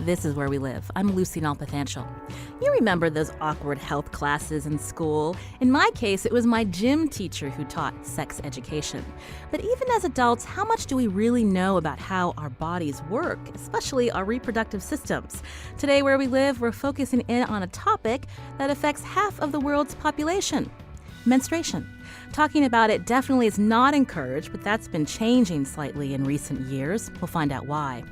This is Where We Live. I'm Lucy Nalpathanchel. You remember those awkward health classes in school? In my case, it was my gym teacher who taught sex education. But even as adults, how much do we really know about how our bodies work, especially our reproductive systems? Today, Where We Live, we're focusing in on a topic that affects half of the world's population: menstruation. Talking about it definitely is not encouraged, but that's been changing slightly in recent years. We'll find out why.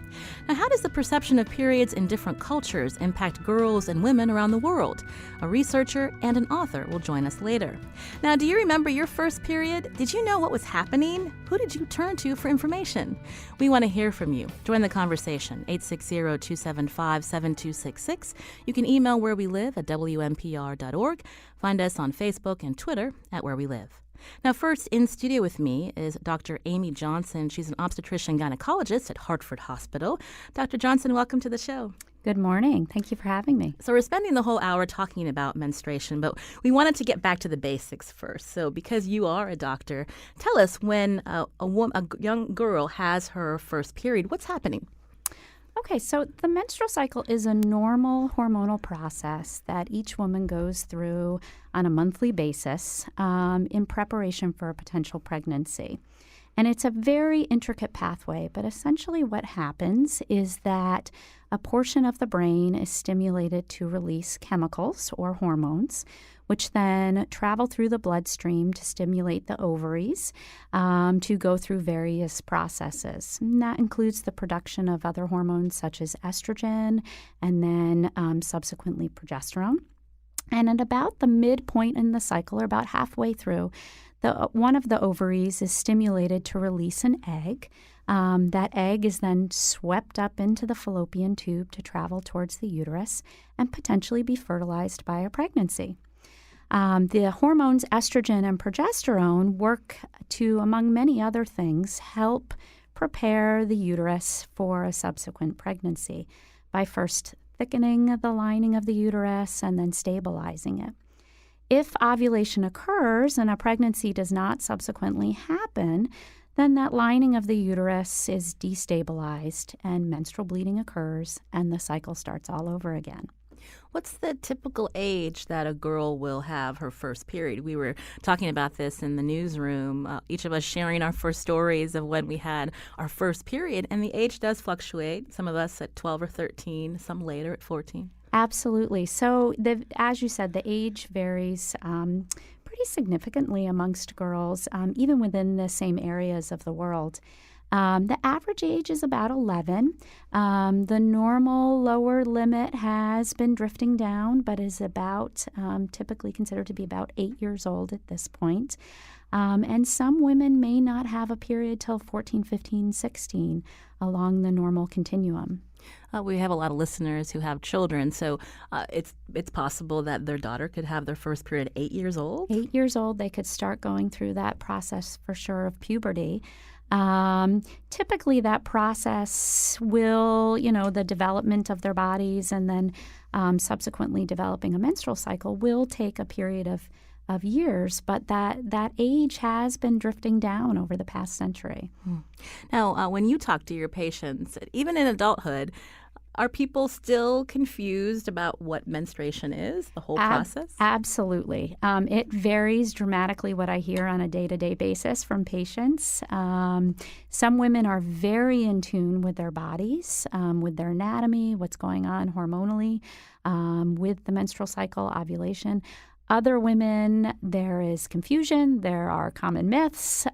Now, how does the perception of periods in different cultures impact girls and women around the world? A researcher and an author will join us later. Now, do you remember your first period? Did you know what was happening? Who did you turn to for information? We want to hear from you. Join the conversation, 860-275-7266. You can email Where We Live at WNPR.org. Find us on Facebook and Twitter at Where We Live. Now, first in studio with me is Dr. Amy Johnson. She's an obstetrician gynecologist at Hartford Hospital. Dr. Johnson, welcome to the show. Good morning. Thank you for having me. So we're spending the whole hour talking about menstruation, but we wanted to get back to the basics first. So because you are a doctor, tell us when a young girl has her first period, what's happening? Okay, so the menstrual cycle is a normal hormonal process that each woman goes through on a monthly basis in preparation for a potential pregnancy. And it's a very intricate pathway, but essentially what happens is that a portion of the brain is stimulated to release chemicals or hormones, which then travel through the bloodstream to stimulate the ovaries to go through various processes. And that includes the production of other hormones such as estrogen and then subsequently progesterone. And at about the midpoint in the cycle, or about halfway through, one of the ovaries is stimulated to release an egg. That egg is then swept up into the fallopian tube to travel towards the uterus and potentially be fertilized by a pregnancy. The hormones estrogen and progesterone work to, among many other things, help prepare the uterus for a subsequent pregnancy by first thickening the lining of the uterus and then stabilizing it. If ovulation occurs and a pregnancy does not subsequently happen, then that lining of the uterus is destabilized and menstrual bleeding occurs and the cycle starts all over again. What's the typical age that a girl will have her first period? We were talking about this in the newsroom, each of us sharing our first stories of when we had our first period, and the age does fluctuate. Some of us at 12 or 13, some later at 14. Absolutely. So, as you said, the age varies pretty significantly amongst girls, even within the same areas of the world. The average age is about 11. The normal lower limit has been drifting down, but is about typically considered to be about 8 years old at this point. And some women may not have a period till 14, 15, 16 along the normal continuum. We have a lot of listeners who have children, so it's possible that their daughter could have their first period at 8 years old? 8 years old, they could start going through that process for sure of puberty. Typically that process will, the development of their bodies and then subsequently developing a menstrual cycle will take a period of years, but that age has been drifting down over the past century. Now, when you talk to your patients, even in adulthood, are people still confused about what menstruation is, the whole process? Absolutely. It varies dramatically what I hear on a day-to-day basis from patients. Some women are very in tune with their bodies, with their anatomy, what's going on hormonally, with the menstrual cycle, ovulation. Other women, there is confusion, there are common myths,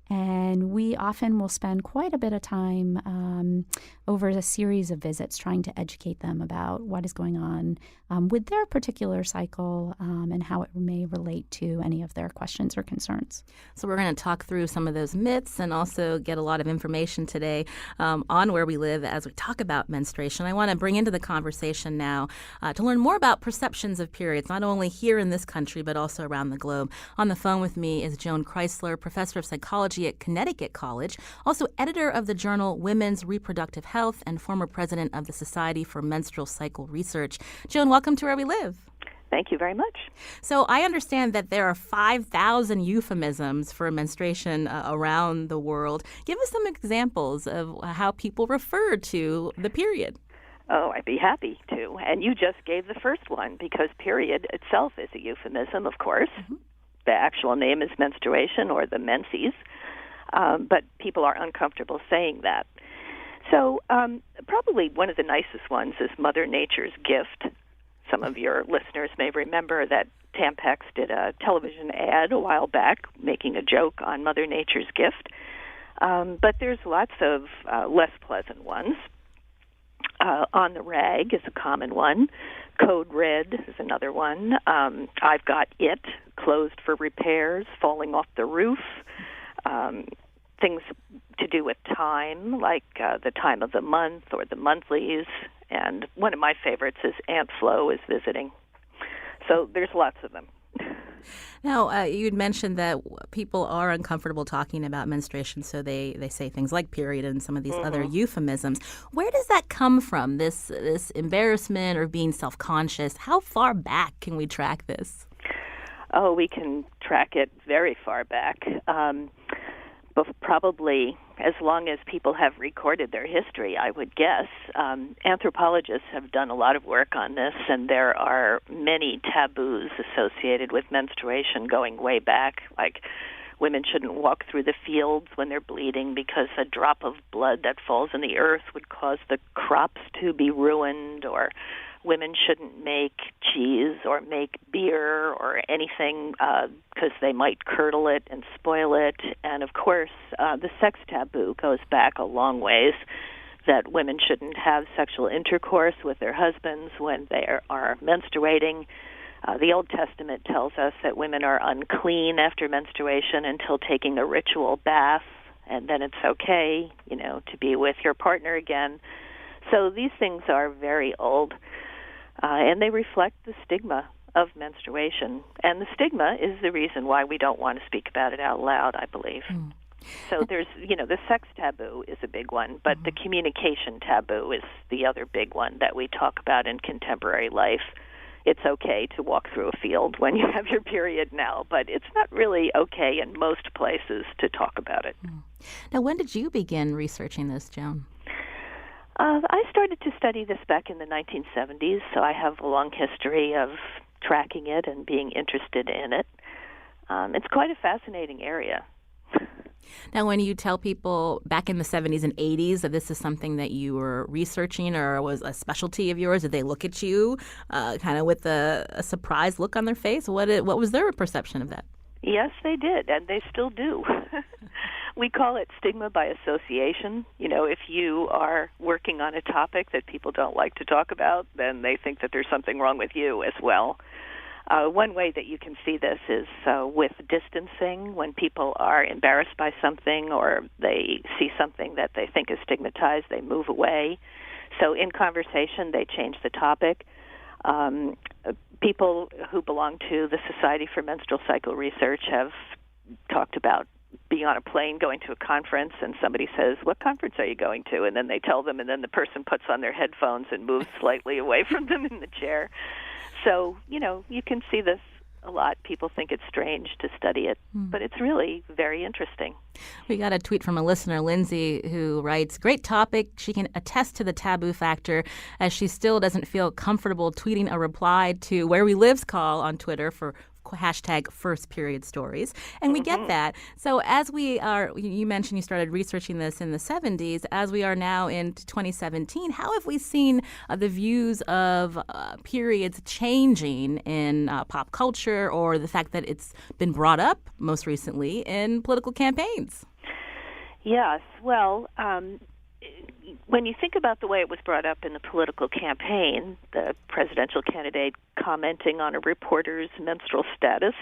and we often will spend quite a bit of time over a series of visits trying to educate them about what is going on with their particular cycle and how it may relate to any of their questions or concerns. So we're going to talk through some of those myths and also get a lot of information today on Where We Live as we talk about menstruation. I want to bring into the conversation now to learn more about perceptions of periods, not only here in this country but also around the globe. On the phone with me is Joan Chrysler, professor of psychology at Connecticut College, also editor of the journal Women's Reproductive Health and former president of the Society for Menstrual Cycle Research. Joan, welcome to Where We Live. Thank you very much. So I understand that there are 5,000 euphemisms for menstruation around the world. Give us some examples of how people refer to the period. Oh, I'd be happy to. And you just gave the first one, because period itself is a euphemism, of course. Mm-hmm. The actual name is menstruation, or the menses, but people are uncomfortable saying that. So probably one of the nicest ones is Mother Nature's gift. Some of your listeners may remember that Tampax did a television ad a while back making a joke on Mother Nature's gift. But there's lots of less pleasant ones. On the rag is a common one. Code red is another one. I've got it, closed for repairs, falling off the roof. Things to do with time, like the time of the month or the monthlies. And one of my favorites is Aunt Flo is visiting. So there's lots of them. Now, you'd mentioned that people are uncomfortable talking about menstruation, so they say things like period and some of these other euphemisms. Where does that come from, this embarrassment or being self-conscious? How far back can we track this? Oh, we can track it very far back. Probably as long as people have recorded their history, I would guess. Anthropologists have done a lot of work on this, and there are many taboos associated with menstruation going way back, like women shouldn't walk through the fields when they're bleeding because a drop of blood that falls in the earth would cause the crops to be ruined, or women shouldn't make cheese or make beer or anything because they might curdle it and spoil it. And, of course, the sex taboo goes back a long ways, that women shouldn't have sexual intercourse with their husbands when they are menstruating. The Old Testament tells us that women are unclean after menstruation until taking a ritual bath, and then it's okay, to be with your partner again. So these things are very old. And they reflect the stigma of menstruation. And the stigma is the reason why we don't want to speak about it out loud, I believe. Mm. So there's, the sex taboo is a big one, but the communication taboo is the other big one that we talk about in contemporary life. It's okay to walk through a field when you have your period now, but it's not really okay in most places to talk about it. Mm. Now, when did you begin researching this, Joan? I started to study this back in the 1970s, so I have a long history of tracking it and being interested in it. It's quite a fascinating area. Now, when you tell people back in the 70s and 80s that this is something that you were researching or was a specialty of yours, did they look at you kind of with a surprised look on their face? What was their perception of that? Yes, they did, and they still do. We call it stigma by association. If you are working on a topic that people don't like to talk about, then they think that there's something wrong with you as well. One way that you can see this is with distancing. When people are embarrassed by something or they see something that they think is stigmatized, they move away. So in conversation, they change the topic. People who belong to the Society for Menstrual Cycle Research have talked about being on a plane, going to a conference, and somebody says, "What conference are you going to?" And then they tell them, and then the person puts on their headphones and moves slightly away from them in the chair. So, you can see this a lot. People think it's strange to study it, but it's really very interesting. We got a tweet from a listener, Lindsay, who writes, "Great topic. She can attest to the taboo factor as she still doesn't feel comfortable tweeting a reply to Where We Live's call on Twitter for hashtag first period stories." And we get that. So as we are, you mentioned you started researching this in the 70s. As we are now in 2017, how have we seen the views of periods changing in pop culture, or the fact that it's been brought up most recently in political campaigns? Yes. Well, when you think about the way it was brought up in the political campaign, the presidential candidate commenting on a reporter's menstrual status,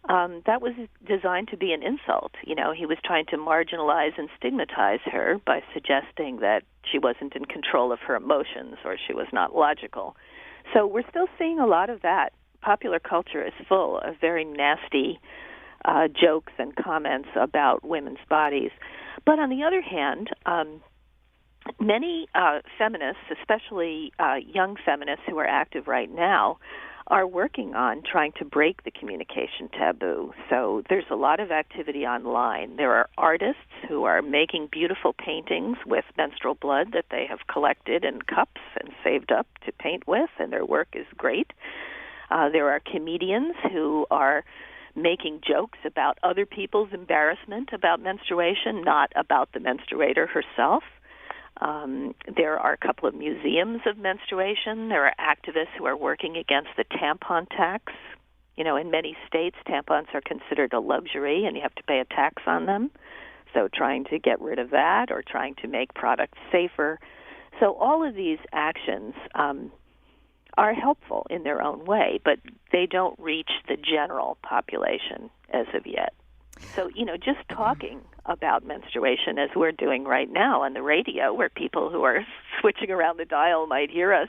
that was designed to be an insult. He was trying to marginalize and stigmatize her by suggesting that she wasn't in control of her emotions or she was not logical. So we're still seeing a lot of that. Popular culture is full of very nasty jokes and comments about women's bodies. But on the other hand, many feminists, especially young feminists who are active right now, are working on trying to break the communication taboo. So there's a lot of activity online. There are artists who are making beautiful paintings with menstrual blood that they have collected in cups and saved up to paint with, and their work is great. There are comedians who are making jokes about other people's embarrassment about menstruation, not about the menstruator herself. There are a couple of museums of menstruation. There are activists who are working against the tampon tax. You know, in many states, tampons are considered a luxury, and you have to pay a tax on them. So trying to get rid of that or trying to make products safer. So all of these actions are helpful in their own way, but they don't reach the general population as of yet. So, you know, just talking about menstruation as we're doing right now on the radio, where people who are switching around the dial might hear us,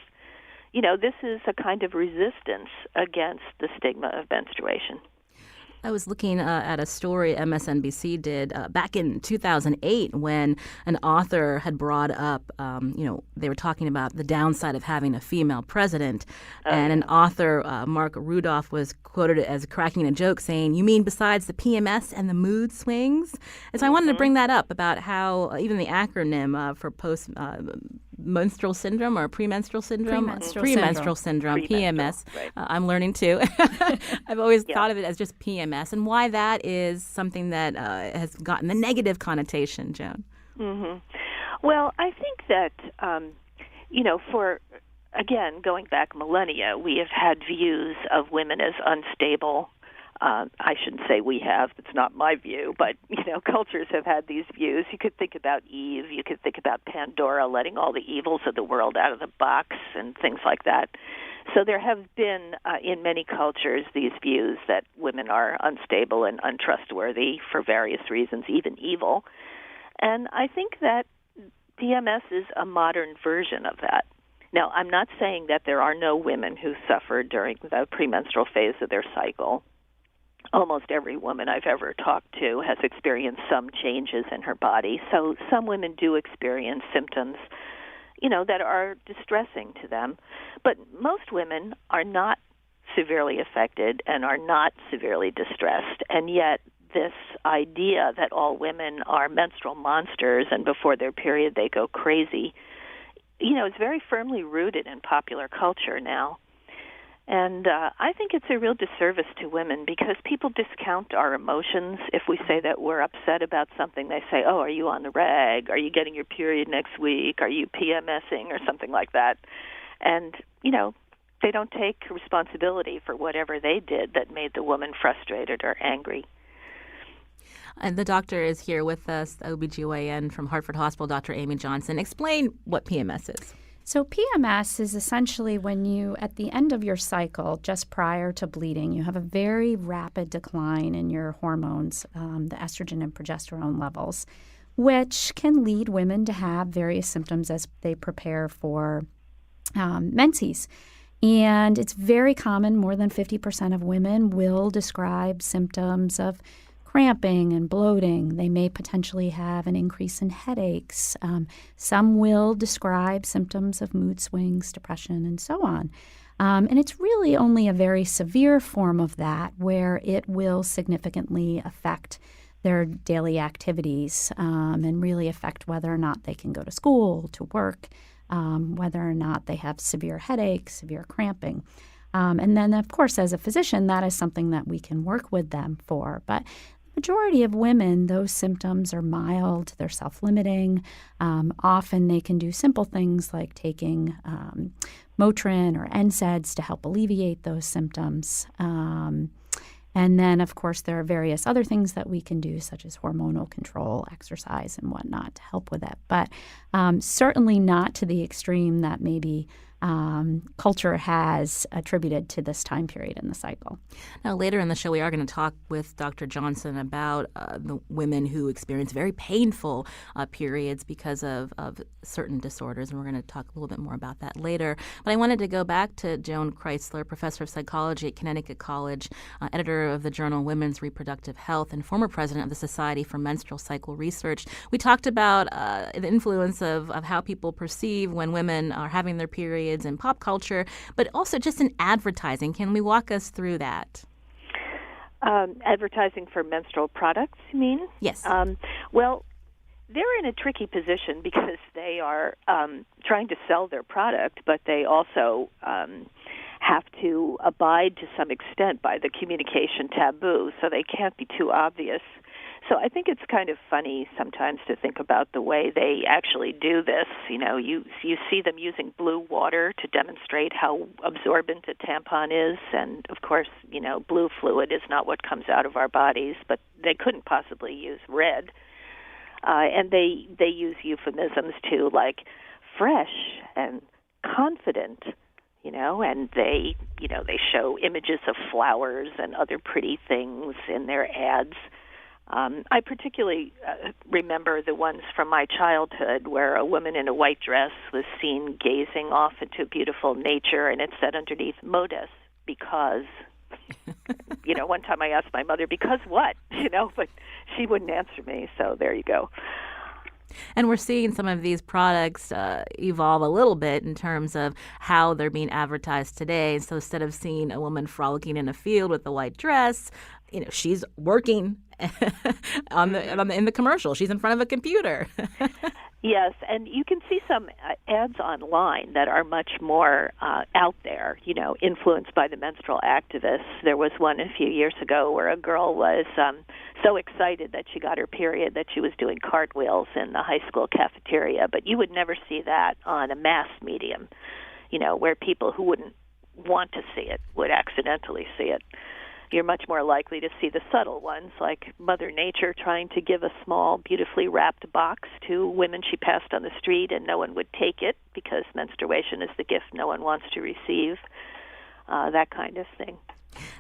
you know, this is a kind of resistance against the stigma of menstruation. I was looking at a story MSNBC did back in 2008 when an author had brought up, they were talking about the downside of having a female president. An author, Mark Rudolph, was quoted as cracking a joke saying, "You mean besides the PMS and the mood swings?" And so I wanted to bring that up about how even the acronym for post-menstrual syndrome or premenstrual syndrome? Premenstrual syndrome, PMS. Right. I'm learning too. I've always thought of it as just PMS. And why that is something that has gotten the negative connotation, Joan. Mm-hmm. Well, I think that, going back millennia, we have had views of women as unstable. I shouldn't say we have. It's not my view. But, cultures have had these views. You could think about Eve. You could think about Pandora letting all the evils of the world out of the box and things like that. So there have been, in many cultures, these views that women are unstable and untrustworthy for various reasons, even evil. And I think that PMS is a modern version of that. Now, I'm not saying that there are no women who suffer during the premenstrual phase of their cycle. Almost every woman I've ever talked to has experienced some changes in her body. So some women do experience symptoms that are distressing to them. But most women are not severely affected and are not severely distressed. And yet this idea that all women are menstrual monsters and before their period they go crazy, is very firmly rooted in popular culture now. And I think it's a real disservice to women because people discount our emotions. If we say that we're upset about something, they say, "Oh, are you on the rag? Are you getting your period next week? Are you PMSing?" or something like that. And, they don't take responsibility for whatever they did that made the woman frustrated or angry. And the doctor is here with us, OBGYN from Hartford Hospital, Dr. Amy Johnson. Explain what PMS is. So PMS is essentially when you, at the end of your cycle, just prior to bleeding, you have a very rapid decline in your hormones, the estrogen and progesterone levels, which can lead women to have various symptoms as they prepare for menses. And it's very common, more than 50% of women will describe symptoms of cramping and bloating. They may potentially have an increase in headaches. Some will describe symptoms of mood swings, depression, and so on. And it's really only a very severe form of that where it will significantly affect their daily activities and really affect whether or not they can go to school, to work, whether or not they have severe headaches, severe cramping. And then, of course, as a physician, that is something that we can work with them for. But majority of women, those symptoms are mild, they're self-limiting. Often they can do simple things like taking Motrin or NSAIDs to help alleviate those symptoms. And then, of course, there are various other things that we can do, such as hormonal control, exercise, and whatnot to help with it. But certainly not to the extreme that maybe culture has attributed to this time period in the cycle. Now, later in the show, we are going to talk with Dr. Johnson about the women who experience very painful periods because of certain disorders, and we're going to talk a little bit more about that later. But I wanted to go back to Joan Kreisler, professor of psychology at Connecticut College, editor of the journal Women's Reproductive Health, and former president of the Society for Menstrual Cycle Research. We talked about the influence of how people perceive when women are having their period periods in pop culture, but also just in advertising. Can we walk us through that? Advertising for menstrual products, you mean? Yes. Well, they're in a tricky position because they are trying to sell their product, but they also have to abide to some extent by the communication taboo, so they can't be too obvious. So I think it's kind of funny sometimes to think about the way they actually do this. You know, you see them using blue water to demonstrate how absorbent a tampon is, and of course, you know, blue fluid is not what comes out of our bodies, but they couldn't possibly use red. And they use euphemisms too, like fresh and confident, you know, and they show images of flowers and other pretty things in their ads. I particularly remember the ones from my childhood where a woman in a white dress was seen gazing off into beautiful nature, and it said underneath, "Modest, because." You know, one time I asked my mother, "Because what?" You know, but she wouldn't answer me, so there you go. And we're seeing some of these products evolve a little bit in terms of how they're being advertised today. So instead of seeing a woman frolicking in a field with a white dress, you know, she's working in the commercial. She's in front of a computer. Yes, and you can see some ads online that are much more out there, you know, influenced by the menstrual activists. There was one a few years ago where a girl was so excited that she got her period that she was doing cartwheels in the high school cafeteria. But you would never see that on a mass medium, you know, where people who wouldn't want to see it would accidentally see it. You're much more likely to see the subtle ones, like Mother Nature trying to give a small, beautifully wrapped box to women she passed on the street, and no one would take it because menstruation is the gift no one wants to receive, that kind of thing.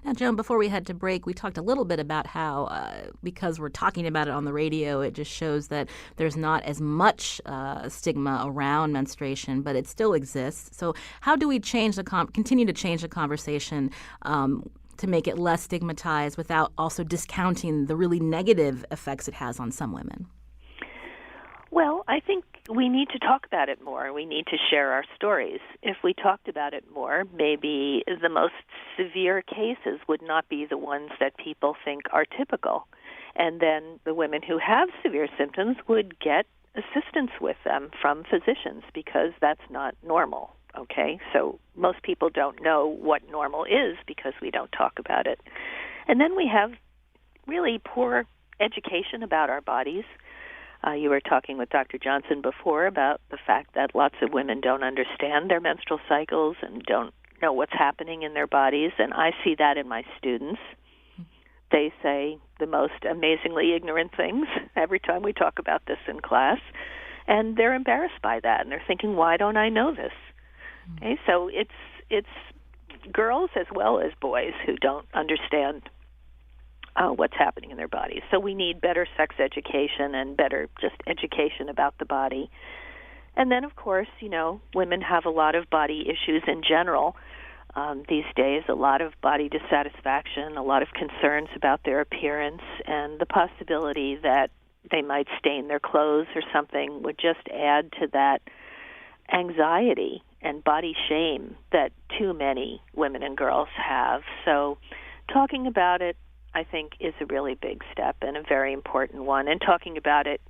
Now, Joan, before we head to break, we talked a little bit about how, because we're talking about it on the radio, it just shows that there's not as much stigma around menstruation, but it still exists. So how do we continue to change the conversation to make it less stigmatized without also discounting the really negative effects it has on some women? Well, I think we need to talk about it more. We need to share our stories. If we talked about it more, maybe the most severe cases would not be the ones that people think are typical. And then the women who have severe symptoms would get assistance with them from physicians because that's not normal. Okay, so most people don't know what normal is because we don't talk about it. And then we have really poor education about our bodies. You were talking with Dr. Johnson before about the fact that lots of women don't understand their menstrual cycles and don't know what's happening in their bodies, and I see that in my students. They say the most amazingly ignorant things every time we talk about this in class, and they're embarrassed by that, and they're thinking, why don't I know this? Okay, so it's girls as well as boys who don't understand what's happening in their bodies. So we need better sex education and better just education about the body. And then, of course, you know, women have a lot of body issues in general these days, a lot of body dissatisfaction, a lot of concerns about their appearance, and the possibility that they might stain their clothes or something would just add to that anxiety and body shame that too many women and girls have. So talking about it, I think, is a really big step and a very important one, and talking about it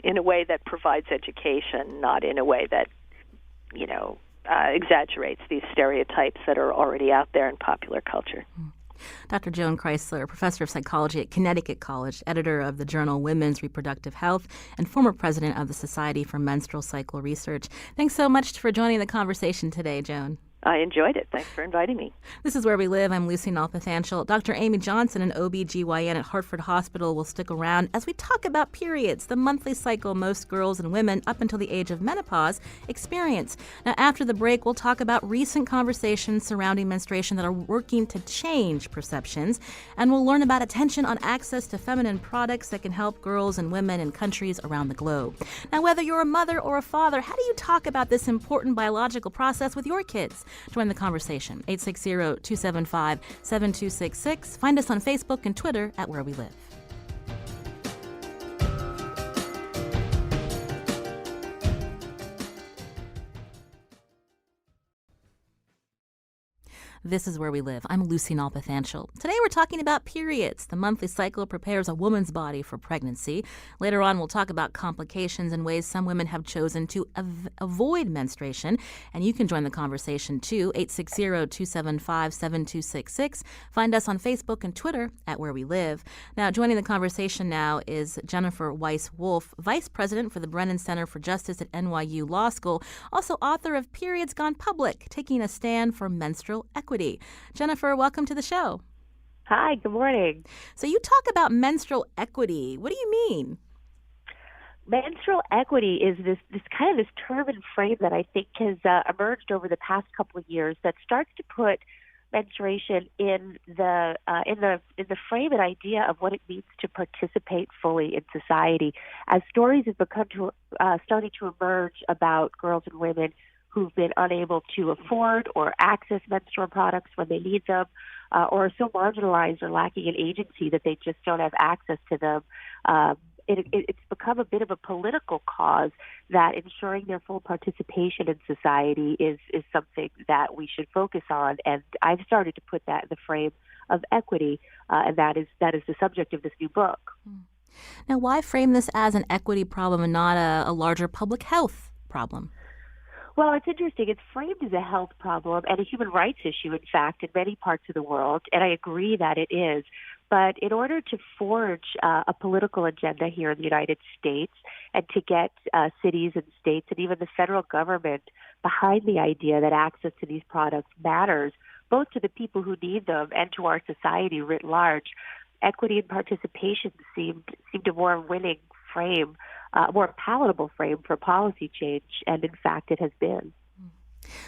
in a way that provides education, not in a way that, you know, exaggerates these stereotypes that are already out there in popular culture. Dr. Joan Kreisler, professor of psychology at Connecticut College, editor of the journal Women's Reproductive Health, and former president of the Society for Menstrual Cycle Research. Thanks so much for joining the conversation today, Joan. I enjoyed it. Thanks for inviting me. This is Where We Live. I'm Lucy Nalpathanchel. Dr. Amy Johnson, an OB/GYN at Hartford Hospital, will stick around as we talk about periods, the monthly cycle most girls and women up until the age of menopause experience. Now, after the break, we'll talk about recent conversations surrounding menstruation that are working to change perceptions, and we'll learn about attention on access to feminine products that can help girls and women in countries around the globe. Now, whether you're a mother or a father, how do you talk about this important biological process with your kids? Join the conversation. 860-275-7266. Find us on Facebook and Twitter at Where We Live. This is Where We Live. I'm Lucy Nalpathanchel. Today we're talking about periods. The monthly cycle prepares a woman's body for pregnancy. Later on, we'll talk about complications and ways some women have chosen to avoid menstruation. And you can join the conversation too, 860-275-7266. Find us on Facebook and Twitter at Where We Live. Now, joining the conversation now is Jennifer Weiss-Wolf, Vice President for the Brennan Center for Justice at NYU Law School, also author of Periods Gone Public, Taking a Stand for Menstrual Equity. Jennifer, welcome to the show. Hi, good morning. So you talk about menstrual equity. What do you mean? Menstrual equity is this term and frame that I think has emerged over the past couple of years that starts to put menstruation in the frame and idea of what it means to participate fully in society. As stories have starting to emerge about girls and women who've been unable to afford or access menstrual products when they need them, or are so marginalized or lacking in agency that they just don't have access to them. It's become a bit of a political cause that ensuring their full participation in society is something that we should focus on. And I've started to put that in the frame of equity, and that is the subject of this new book. Now, why frame this as an equity problem and not a larger public health problem? Well, it's interesting. It's framed as a health problem and a human rights issue, in fact, in many parts of the world, and I agree that it is. But in order to forge a political agenda here in the United States and to get cities and states and even the federal government behind the idea that access to these products matters, both to the people who need them and to our society writ large, equity and participation seemed a more winning frame, more palatable frame for policy change, and in fact it has been.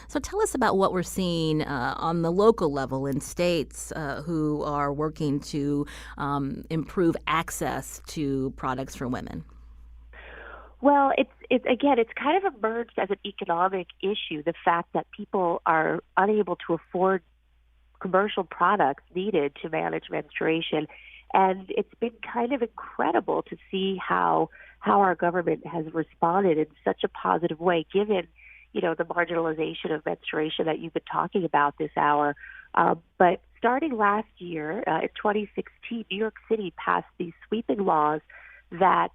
So tell us about what we're seeing on the local level in states who are working to improve access to products for women. Well, it's kind of emerged as an economic issue, the fact that people are unable to afford commercial products needed to manage menstruation. And it's been kind of incredible to see how our government has responded in such a positive way, given, the marginalization of menstruation that you've been talking about this hour. But starting last year, in 2016, New York City passed these sweeping laws that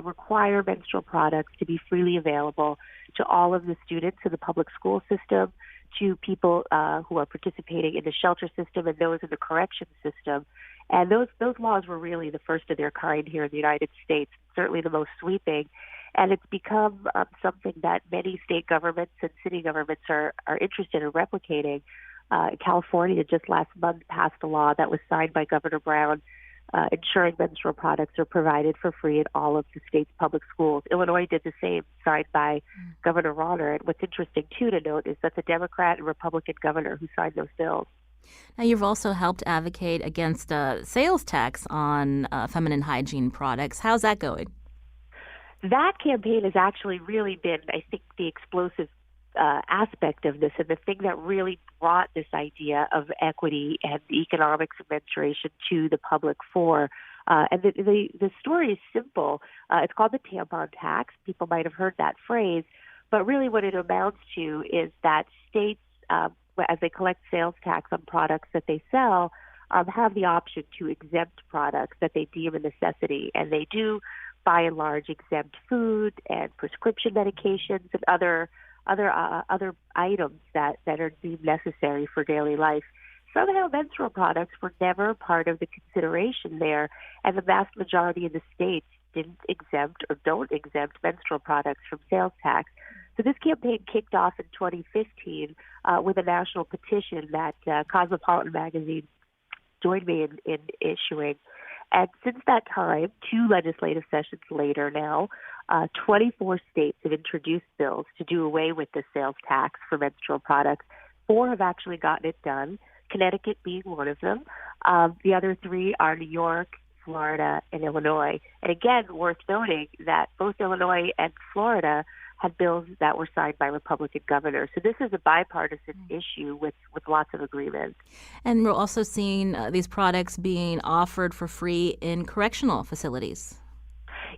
require menstrual products to be freely available to all of the students in the public school system, to people who are participating in the shelter system and those in the correction system. And those laws were really the first of their kind here in the United States, certainly the most sweeping. And it's become something that many state governments and city governments are interested in replicating. California just last month passed a law that was signed by Governor Brown, ensuring menstrual products are provided for free in all of the state's public schools. Illinois did the same, signed by Governor Rauner. And what's interesting, too, to note is that's a Democrat and Republican governor who signed those bills. Now, you've also helped advocate against a sales tax on feminine hygiene products. How's that going? That campaign has actually really been, I think, the explosive aspect of this, and the thing that really brought this idea of equity and the economics of menstruation to the public fore. And the story is simple. It's called the tampon tax. People might have heard that phrase, but really what it amounts to is that states, as they collect sales tax on products that they sell, have the option to exempt products that they deem a necessity, and they do, by and large, exempt food and prescription medications and other items that are deemed necessary for daily life. Somehow menstrual products were never part of the consideration there, and the vast majority of the states didn't exempt or don't exempt menstrual products from sales tax. So this campaign kicked off in 2015 with a national petition that Cosmopolitan magazine joined me in issuing. And since that time, 2 legislative sessions later now, 24 states have introduced bills to do away with the sales tax for menstrual products. 4 have actually gotten it done, Connecticut being one of them. The other 3 are New York, Florida, and Illinois. And again, worth noting that both Illinois and Florida had bills that were signed by Republican governors. So this is a bipartisan issue with lots of agreement. And we're also seeing these products being offered for free in correctional facilities.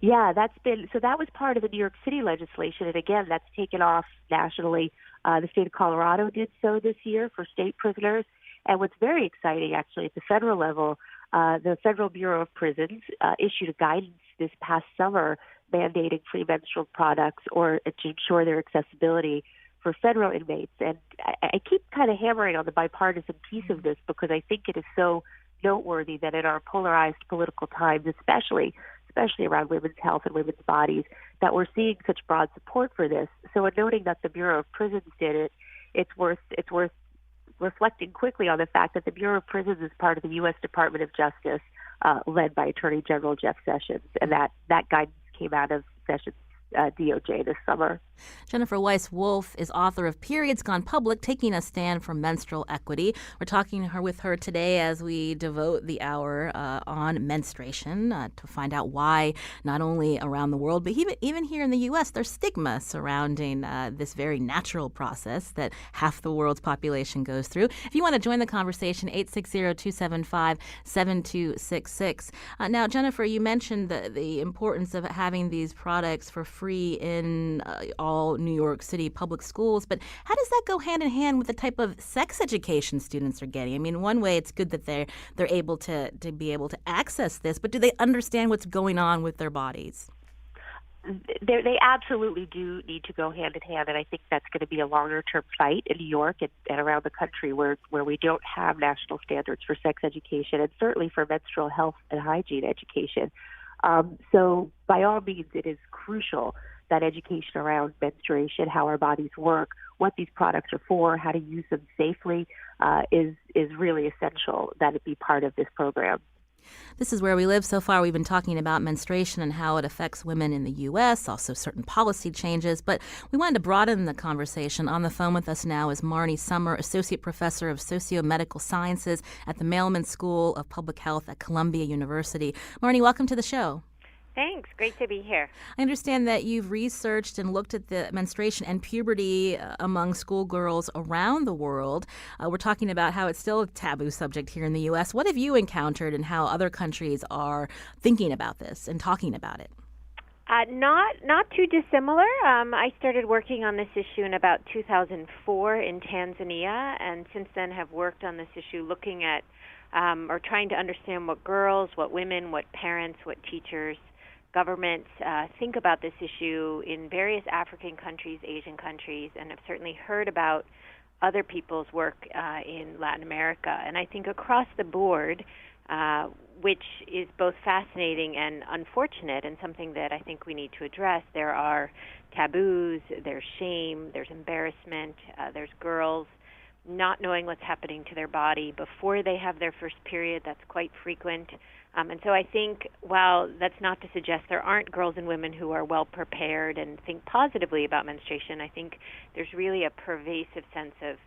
Yeah, that was part of the New York City legislation. And again, that's taken off nationally. The state of Colorado did so this year for state prisoners. And what's very exciting, actually, at the federal level, the Federal Bureau of Prisons issued a guidance this past summer mandating free menstrual products or to ensure their accessibility for federal inmates. And I keep kind of hammering on the bipartisan piece of this because I think it is so noteworthy that in our polarized political times, especially around women's health and women's bodies, that we're seeing such broad support for this. So in noting that the Bureau of Prisons did it, it's worth reflecting quickly on the fact that the Bureau of Prisons is part of the U.S. Department of Justice, led by Attorney General Jeff Sessions, and that guidance came out of Sessions' DOJ this summer. Jennifer Weiss-Wolf is author of Periods Gone Public, Taking a Stand for Menstrual Equity. We're talking with her today as we devote the hour on menstruation to find out why, not only around the world, but even here in the U.S., there's stigma surrounding this very natural process that half the world's population goes through. If you want to join the conversation, 860-275-7266. Now, Jennifer, you mentioned the importance of having these products for free in all New York City public schools, but how does that go hand in hand with the type of sex education students are getting? I mean, one way it's good that they're able to be able to access this, but do they understand what's going on with their bodies? They absolutely do need to go hand in hand, and I think that's going to be a longer-term fight in New York and around the country where we don't have national standards for sex education and certainly for menstrual health and hygiene education. So by all means, it is crucial that education around menstruation, how our bodies work, what these products are for, how to use them safely, is really essential that it be part of this program. This is Where We Live. So far, we've been talking about menstruation and how it affects women in the U.S., also certain policy changes. But we wanted to broaden the conversation. On the phone with us now is Marnie Summer, Associate Professor of Socio-Medical Sciences at the Mailman School of Public Health at Columbia University. Marnie, welcome to the show. Thanks. Great to be here. I understand that you've researched and looked at the menstruation and puberty among schoolgirls around the world. We're talking about how it's still a taboo subject here in the U.S. What have you encountered and how other countries are thinking about this and talking about it? Not too dissimilar. I started working on this issue in about 2004 in Tanzania, and since then have worked on this issue looking at or trying to understand what girls, what women, what parents, what teachers, governments think about this issue in various African countries, Asian countries, and I've certainly heard about other people's work in Latin America. And I think across the board, which is both fascinating and unfortunate and something that I think we need to address, there are taboos, there's shame, there's embarrassment, there's girls not knowing what's happening to their body before they have their first period. That's quite frequent. And so I think, while that's not to suggest there aren't girls and women who are well prepared and think positively about menstruation, I think there's really a pervasive sense of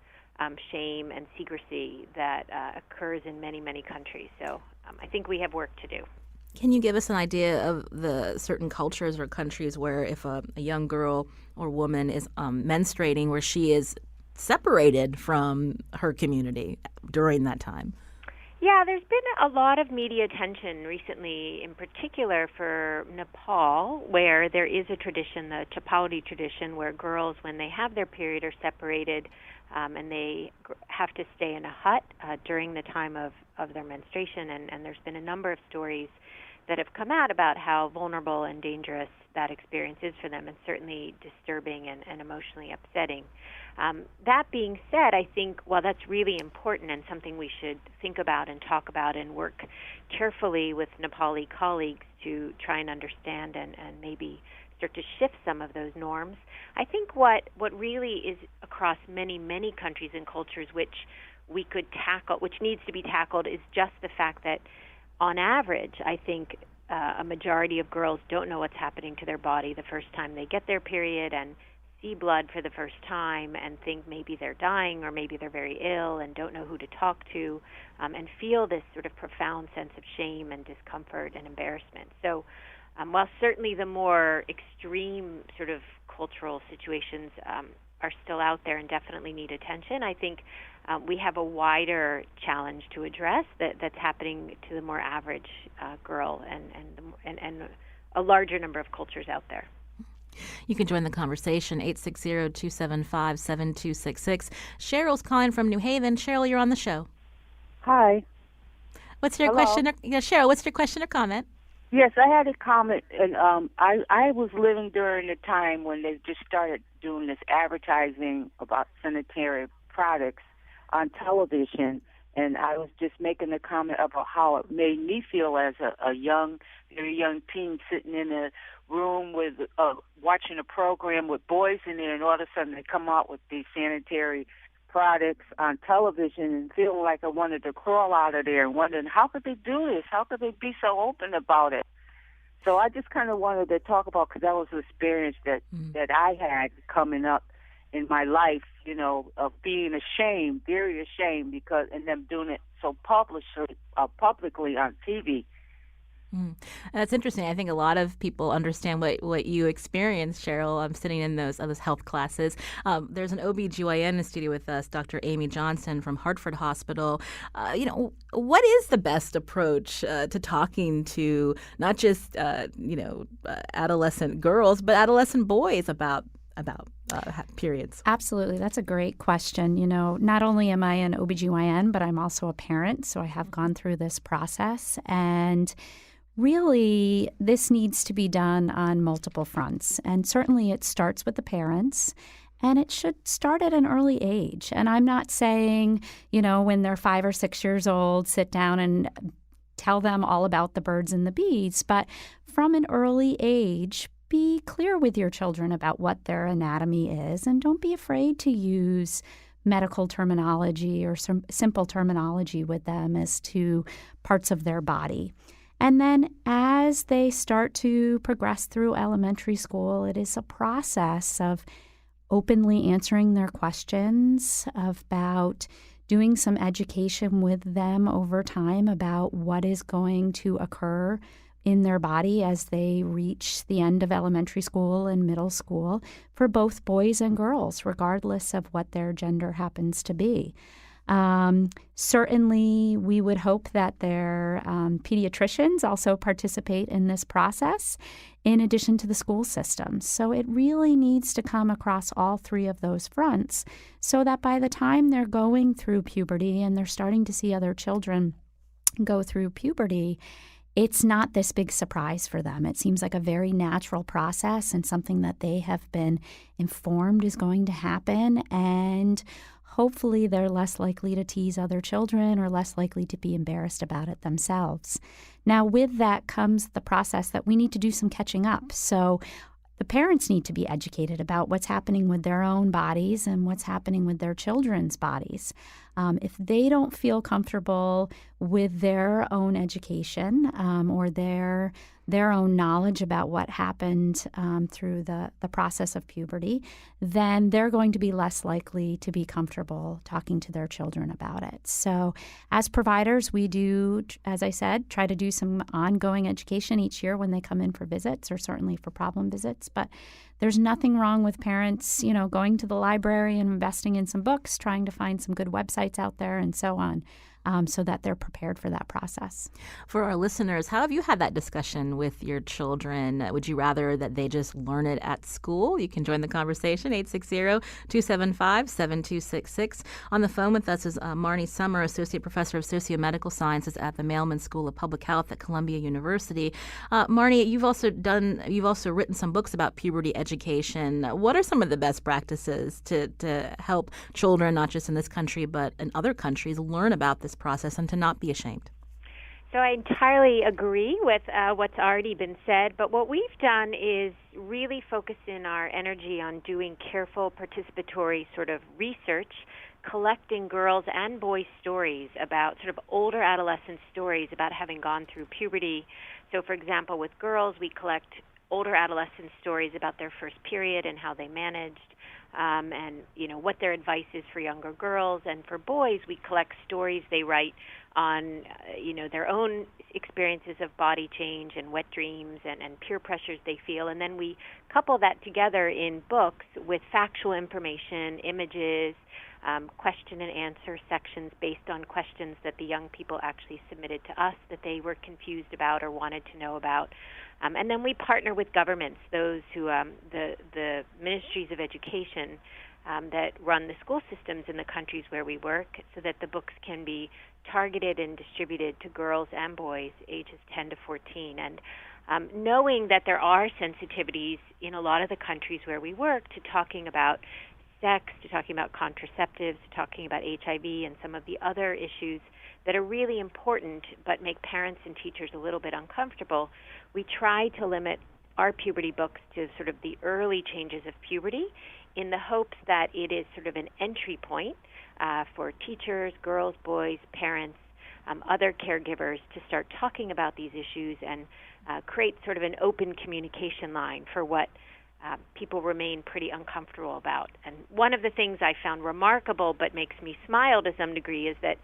shame and secrecy that occurs in many, many countries. So I think we have work to do. Can you give us an idea of the certain cultures or countries where if a young girl or woman is menstruating, where she is separated from her community during that time? Yeah, there's been a lot of media attention recently, in particular for Nepal, where there is a tradition, the Chapauti tradition, where girls, when they have their period, are separated and they have to stay in a hut during the time of their menstruation. And there's been a number of stories that have come out about how vulnerable and dangerous that experience is for them, and certainly disturbing and emotionally upsetting. That being said, I think while that's really important and something we should think about and talk about and work carefully with Nepali colleagues to try and understand and maybe start to shift some of those norms, I think what really is across many, many countries and cultures which we could tackle, which needs to be tackled, is just the fact that on average, I think a majority of girls don't know what's happening to their body the first time they get their period and see blood for the first time and think maybe they're dying or maybe they're very ill and don't know who to talk to, and feel this sort of profound sense of shame and discomfort and embarrassment. So while certainly the more extreme sort of cultural situations are still out there and definitely need attention, I think we have a wider challenge to address that's happening to the more average girl and a larger number of cultures out there. You can join the conversation, 860-275-7266. Cheryl's calling from New Haven. Cheryl, you're on the show. Hi. What's your Hello. question? Cheryl, what's your question or comment? Yes, I had a comment, and I was living during the time when they just started doing this advertising about sanitary products on television, and I was just making a comment about how it made me feel as a young, very young teen sitting in a room with watching a program with boys in there, and all of a sudden they come out with these sanitary products on television and feeling like I wanted to crawl out of there and wondering how could they do this? How could they be so open about it? So I just kind of wanted to talk about, because that was an experience that I had coming up in my life, of being ashamed, very ashamed, and them doing it so publicly on TV. That's interesting. I think a lot of people understand what you experienced, Cheryl. I'm sitting in those health classes. There's an OBGYN in the studio with us, Dr. Amy Johnson from Hartford Hospital. What is the best approach to talking to not just adolescent girls, but adolescent boys about periods? Absolutely. That's a great question. Not only am I an OBGYN, but I'm also a parent, so I have gone through this process. And really, this needs to be done on multiple fronts. And certainly it starts with the parents. And it should start at an early age. And I'm not saying, when they're 5 or 6 years old, sit down and tell them all about the birds and the bees. But from an early age, be clear with your children about what their anatomy is. And don't be afraid to use medical terminology or some simple terminology with them as to parts of their body. And then as they start to progress through elementary school, it is a process of openly answering their questions, about doing some education with them over time about what is going to occur in their body as they reach the end of elementary school and middle school for both boys and girls, regardless of what their gender happens to be. Certainly, we would hope that their pediatricians also participate in this process in addition to the school system. So it really needs to come across all three of those fronts so that by the time they're going through puberty and they're starting to see other children go through puberty, it's not this big surprise for them. It seems like a very natural process and something that they have been informed is going to happen, and hopefully they're less likely to tease other children or less likely to be embarrassed about it themselves. Now, with that comes the process that we need to do some catching up. So the parents need to be educated about what's happening with their own bodies and what's happening with their children's bodies. If they don't feel comfortable with their own education or their own knowledge about what happened through the process of puberty, then they're going to be less likely to be comfortable talking to their children about it. So as providers, we do, as I said, try to do some ongoing education each year when they come in for visits or certainly for problem visits. But there's nothing wrong with parents, going to the library and investing in some books, trying to find some good websites out there and so on. So that they're prepared for that process. For our listeners, how have you had that discussion with your children? Would you rather that they just learn it at school? You can join the conversation, 860-275-7266. On the phone with us is Marnie Summer, Associate Professor of Sociomedical Sciences at the Mailman School of Public Health at Columbia University. Marnie, you've also written some books about puberty education. What are some of the best practices to help children, not just in this country, but in other countries, learn about this process and to not be ashamed? So I entirely agree with what's already been said, but what we've done is really focus in our energy on doing careful participatory sort of research, collecting girls' and boys' stories about sort of older adolescent stories about having gone through puberty. So for example, with girls, we collect older adolescent stories about their first period and how they managed. And what their advice is for younger girls, and for boys, we collect stories they write on their own experiences of body change and wet dreams and peer pressures they feel, and then we couple that together in books with factual information, images, question and answer sections based on questions that the young people actually submitted to us that they were confused about or wanted to know about. And then we partner with governments, those who the ministries of education that run the school systems in the countries where we work, so that the books can be targeted and distributed to girls and boys ages 10 to 14. And knowing that there are sensitivities in a lot of the countries where we work to talking about sex, to talking about contraceptives, to talking about HIV and some of the other issues that are really important but make parents and teachers a little bit uncomfortable, we try to limit our puberty books to sort of the early changes of puberty, in the hopes that it is sort of an entry point for teachers, girls, boys, parents, other caregivers to start talking about these issues and create sort of an open communication line for what people remain pretty uncomfortable about. And one of the things I found remarkable but makes me smile to some degree is that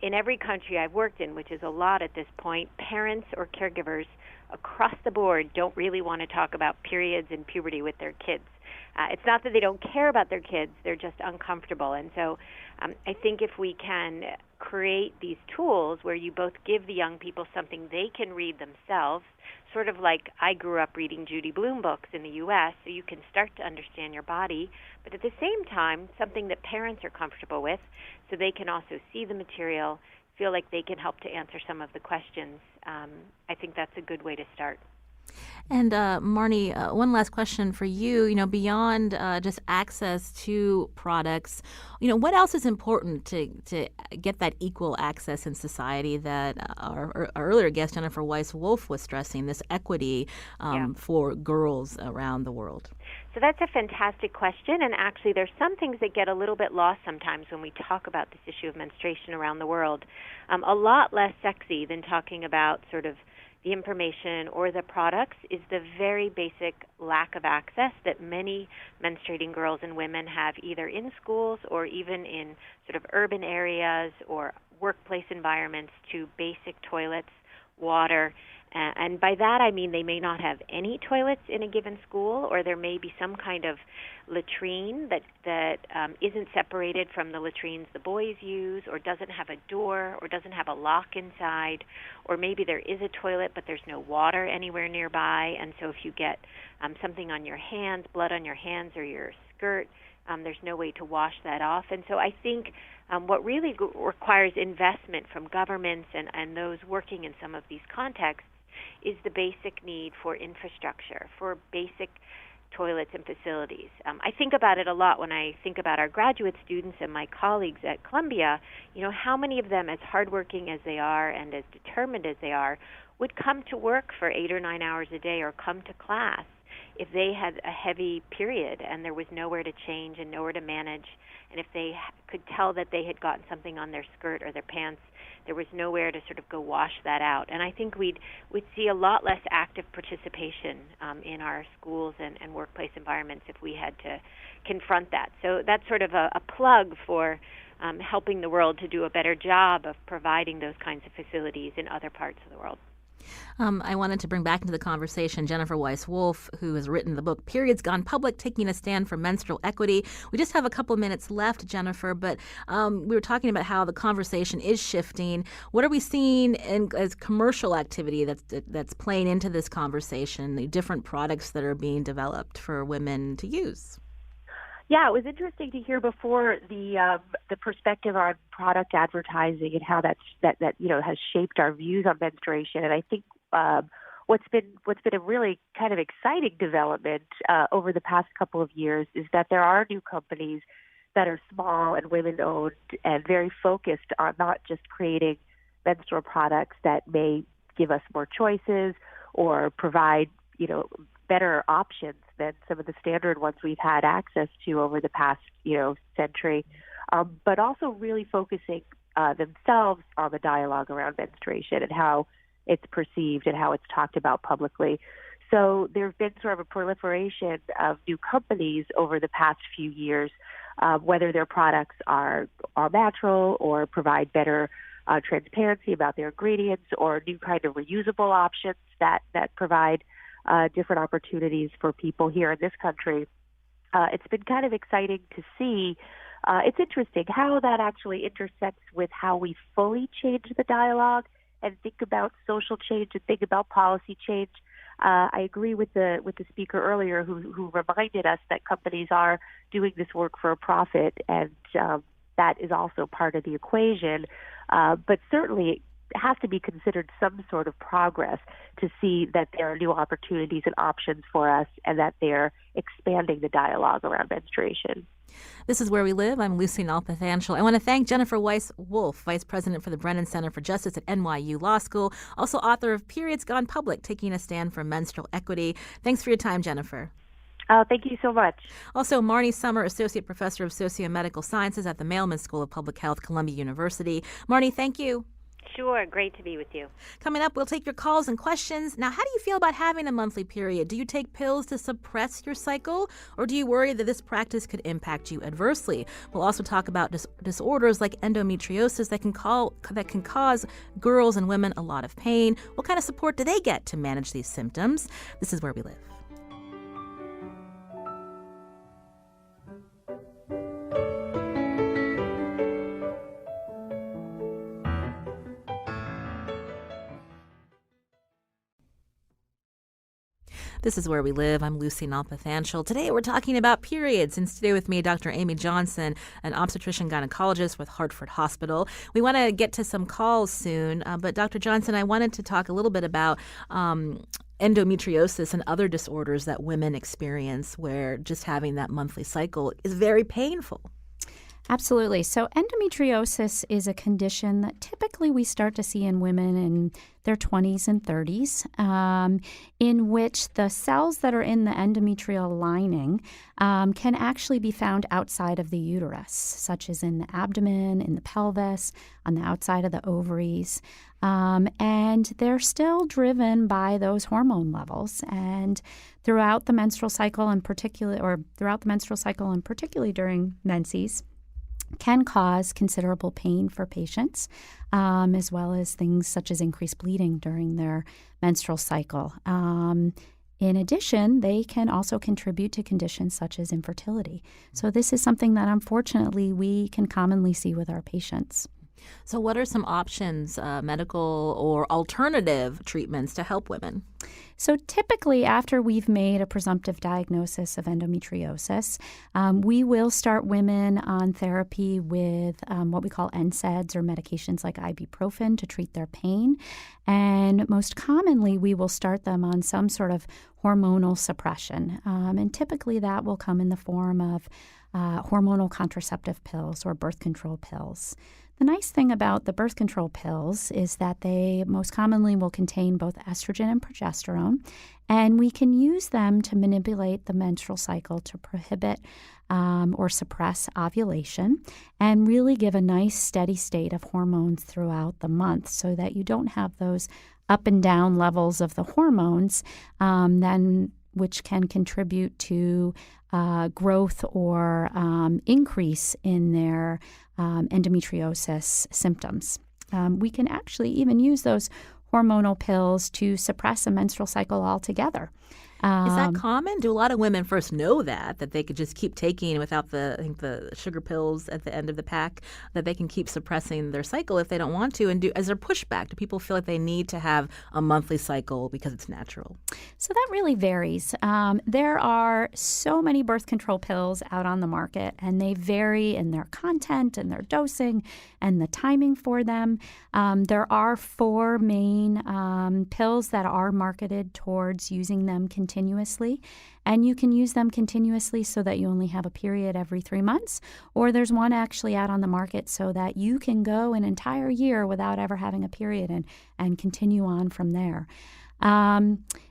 in every country I've worked in, which is a lot at this point, parents or caregivers across the board don't really want to talk about periods and puberty with their kids. It's not that they don't care about their kids, they're just uncomfortable. And so I think if we can create these tools where you both give the young people something they can read themselves, sort of like I grew up reading Judy Blume books in the U.S., so you can start to understand your body, but at the same time, something that parents are comfortable with, so they can also see the material, feel like they can help to answer some of the questions. I think that's a good way to start. And Marnie, one last question for you. Beyond just access to products, what else is important to get that equal access in society that our earlier guest Jennifer Weiss-Wolf was stressing, this equity for girls around the world? So that's a fantastic question, and actually there's some things that get a little bit lost sometimes when we talk about this issue of menstruation around the world. A lot less sexy than talking about sort of the information or the products is the very basic lack of access that many menstruating girls and women have either in schools or even in sort of urban areas or workplace environments to basic toilets, water. And by that I mean they may not have any toilets in a given school, or there may be some kind of latrine that isn't separated from the latrines the boys use, or doesn't have a door, or doesn't have a lock inside, or maybe there is a toilet but there's no water anywhere nearby, and so if you get something on your hands, blood on your hands or your skirt, there's no way to wash that off. And so I think what really requires investment from governments and those working in some of these contexts is the basic need for infrastructure, for basic toilets and facilities. I think about it a lot when I think about our graduate students and my colleagues at Columbia. How many of them, as hardworking as they are and as determined as they are, would come to work for 8 or 9 hours a day or come to class if they had a heavy period and there was nowhere to change and nowhere to manage, and if they could tell that they had gotten something on their skirt or their pants, there was nowhere to sort of go wash that out. And I think we'd see a lot less active participation in our schools and workplace environments if we had to confront that. So that's sort of a plug for helping the world to do a better job of providing those kinds of facilities in other parts of the world. I wanted to bring back into the conversation Jennifer Weiss-Wolf, who has written the book Periods Gone Public, Taking a Stand for Menstrual Equity. We just have a couple of minutes left, Jennifer, but we were talking about how the conversation is shifting. What are we seeing as commercial activity that's playing into this conversation, the different products that are being developed for women to use? Yeah, it was interesting to hear before the perspective on product advertising and how that has shaped our views on menstruation. And I think what's been a really kind of exciting development over the past couple of years is that there are new companies that are small and women-owned and very focused on not just creating menstrual products that may give us more choices or provide better options than some of the standard ones we've had access to over the past, century, but also really focusing themselves on the dialogue around menstruation and how it's perceived and how it's talked about publicly. So there's been sort of a proliferation of new companies over the past few years, whether their products are natural or provide better transparency about their ingredients, or new kind of reusable options that provide different opportunities for people here in this country. It's been kind of exciting to see. It's interesting how that actually intersects with how we fully change the dialogue and think about social change and think about policy change. I agree with the speaker earlier who reminded us that companies are doing this work for a profit, and that is also part of the equation. But certainly it has to be considered some sort of progress to see that there are new opportunities and options for us, and that they're expanding the dialogue around menstruation. This is Where We Live. I'm Lucy Nalpathanchel. I want to thank Jennifer Weiss-Wolf, Vice President for the Brennan Center for Justice at NYU Law School, also author of Periods Gone Public, Taking a Stand for Menstrual Equity. Thanks for your time, Jennifer. Thank you so much. Also, Marnie Summer, Associate Professor of Socio-Medical Sciences at the Mailman School of Public Health, Columbia University. Marnie, thank you. Sure. Great to be with you. Coming up, we'll take your calls and questions. Now, how do you feel about having a monthly period? Do you take pills to suppress your cycle, or do you worry that this practice could impact you adversely? We'll also talk about disorders like endometriosis that can cause girls and women a lot of pain. What kind of support do they get to manage these symptoms? This is Where We Live. This is Where We Live. I'm Lucy Nalpathanchel. Today we're talking about periods, and today with me, Dr. Amy Johnson, an obstetrician gynecologist with Hartford Hospital. We want to get to some calls soon, but Dr. Johnson, I wanted to talk a little bit about endometriosis and other disorders that women experience where just having that monthly cycle is very painful. Absolutely. So endometriosis is a condition that typically we start to see in women in their 20s and 30s, in which the cells that are in the endometrial lining can actually be found outside of the uterus, such as in the abdomen, in the pelvis, on the outside of the ovaries. And they're still driven by those hormone levels. And throughout the menstrual cycle, and particularly during menses, can cause considerable pain for patients, as well as things such as increased bleeding during their menstrual cycle. In addition, they can also contribute to conditions such as infertility. So this is something that unfortunately we can commonly see with our patients. So what are some options, medical or alternative treatments to help women? So typically after we've made a presumptive diagnosis of endometriosis, we will start women on therapy with what we call NSAIDs, or medications like ibuprofen, to treat their pain. And most commonly, we will start them on some sort of hormonal suppression. And typically that will come in the form of hormonal contraceptive pills or birth control pills. The nice thing about the birth control pills is that they most commonly will contain both estrogen and progesterone, and we can use them to manipulate the menstrual cycle to prohibit or suppress ovulation and really give a nice steady state of hormones throughout the month so that you don't have those up and down levels of the hormones which can contribute to growth or increase in their endometriosis symptoms. We can actually even use those hormonal pills to suppress a menstrual cycle altogether. Is that common? Do a lot of women first know that they could just keep taking without the sugar pills at the end of the pack, that they can keep suppressing their cycle if they don't want to? And is there pushback? Do people feel like they need to have a monthly cycle because it's natural? So that really varies. There are so many birth control pills out on the market, and they vary in their content and their dosing and the timing for them. There are 4 main pills that are marketed towards using them continuously, and you can use them continuously so that you only have a period every 3 months, or there's one actually out on the market so that you can go an entire year without ever having a period and continue on from there.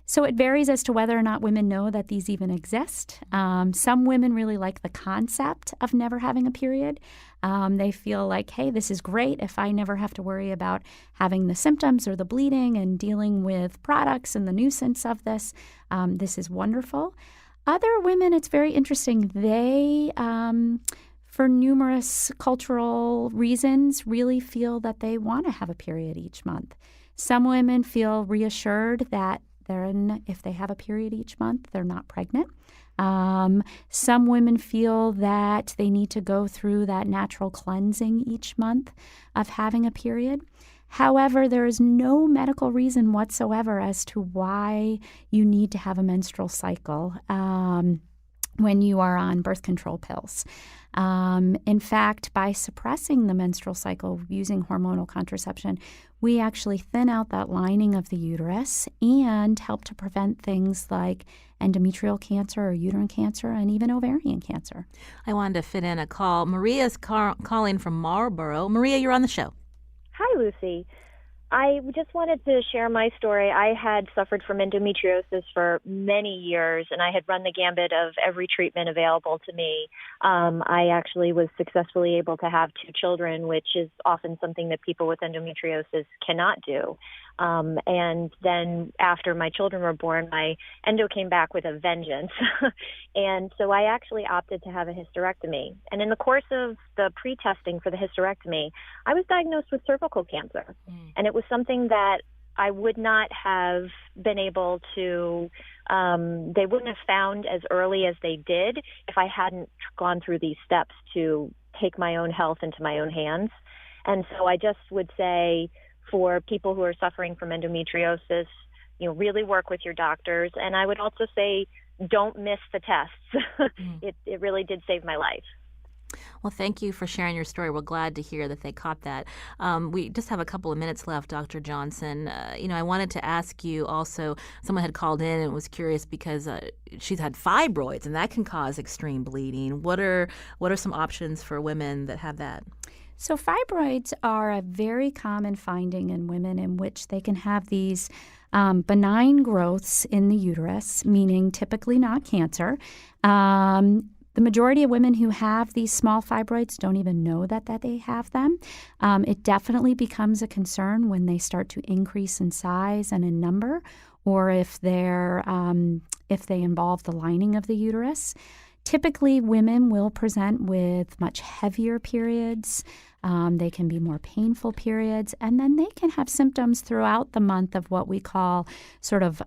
So it varies as to whether or not women know that these even exist. Some women really like the concept of never having a period. They feel like, hey, this is great if I never have to worry about having the symptoms or the bleeding and dealing with products and the nuisance of this. This is wonderful. Other women, it's very interesting. They, for numerous cultural reasons, really feel that they want to have a period each month. Some women feel reassured that if they have a period each month, they're not pregnant. Some women feel that they need to go through that natural cleansing each month of having a period. However, there is no medical reason whatsoever as to why you need to have a menstrual cycle when you are on birth control pills. In fact, by suppressing the menstrual cycle using hormonal contraception, we actually thin out that lining of the uterus and help to prevent things like endometrial cancer or uterine cancer and even ovarian cancer. I wanted to fit in a call. Maria's calling from Marlboro. Maria, you're on the show. Hi, Lucy. I just wanted to share my story. I had suffered from endometriosis for many years, and I had run the gambit of every treatment available to me. I actually was successfully able to have 2 children, which is often something that people with endometriosis cannot do. And then after my children were born, my endo came back with a vengeance. And so I actually opted to have a hysterectomy. And in the course of the pre-testing for the hysterectomy, I was diagnosed with cervical cancer. And it was something that I would not have been able to, they wouldn't have found as early as they did if I hadn't gone through these steps to take my own health into my own hands. And so I just would say, for people who are suffering from endometriosis, really work with your doctors. And I would also say, don't miss the tests. It really did save my life. Well, thank you for sharing your story. We're glad to hear that they caught that. We just have a couple of minutes left, Dr. Johnson. I wanted to ask you also, someone had called in and was curious because she's had fibroids, and that can cause extreme bleeding. What are some options for women that have that? So fibroids are a very common finding in women in which they can have these benign growths in the uterus, meaning typically not cancer. The majority of women who have these small fibroids don't even know that they have them. It definitely becomes a concern when they start to increase in size and in number, or if they involve the lining of the uterus. Typically, women will present with much heavier periods. They can be more painful periods, and then they can have symptoms throughout the month of what we call sort of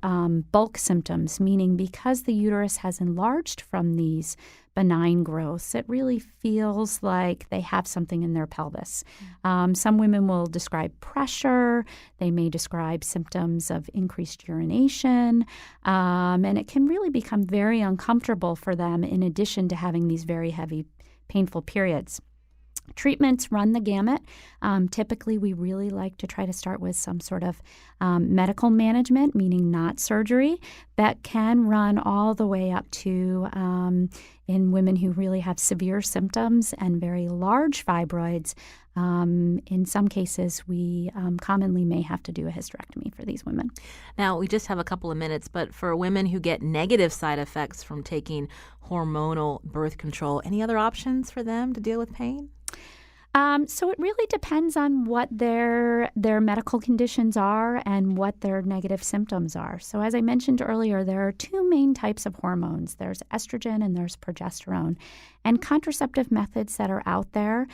bulk symptoms, meaning because the uterus has enlarged from these benign growths, it really feels like they have something in their pelvis. Some women will describe pressure. They may describe symptoms of increased urination, and it can really become very uncomfortable for them in addition to having these very heavy, painful periods. Treatments run the gamut. Typically, we really like to try to start with some sort of medical management, meaning not surgery, that can run all the way up to in women who really have severe symptoms and very large fibroids. In some cases, we commonly may have to do a hysterectomy for these women. Now, we just have a couple of minutes, but for women who get negative side effects from taking hormonal birth control, any other options for them to deal with pain? So it really depends on what their medical conditions are and what their negative symptoms are. So as I mentioned earlier, there are 2 main types of hormones. There's estrogen and there's progesterone. And contraceptive methods that are out there,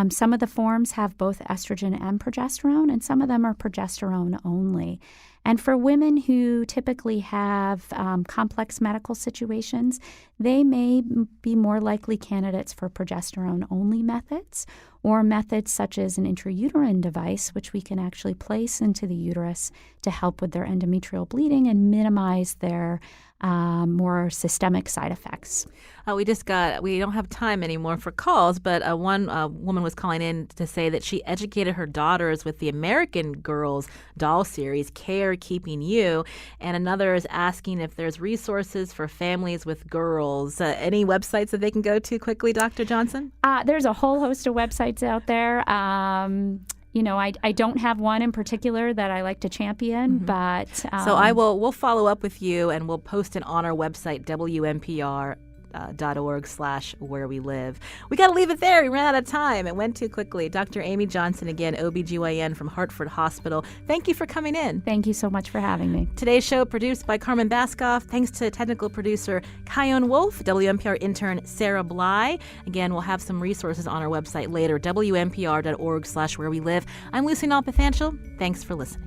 some of the forms have both estrogen and progesterone, and some of them are progesterone only. And for women who typically have complex medical situations, they may be more likely candidates for progesterone-only methods, or methods such as an intrauterine device, which we can actually place into the uterus to help with their endometrial bleeding and minimize their more systemic side effects. We don't have time anymore for calls, but one woman was calling in to say that she educated her daughters with the American Girls doll series, Care Keeping You, and another is asking if there's resources for families with girls. Any websites that they can go to quickly, Dr. Johnson? There's a whole host of websites out there. I don't have one in particular that I like to champion, but... So we'll follow up with you, and we'll post it on our website, WNPR.org/where we live. We got to leave it there. We ran out of time. It went too quickly. Dr. Amy Johnson, again, OBGYN from Hartford Hospital. Thank you for coming in. Thank you so much for having me. Today's show produced by Carmen Baskoff. Thanks to technical producer Kyone Wolf, WNPR intern Sarah Bly. Again, we'll have some resources on our website later, WNPR.org/where we live. I'm Lucy Nalpathanchel. Thanks for listening.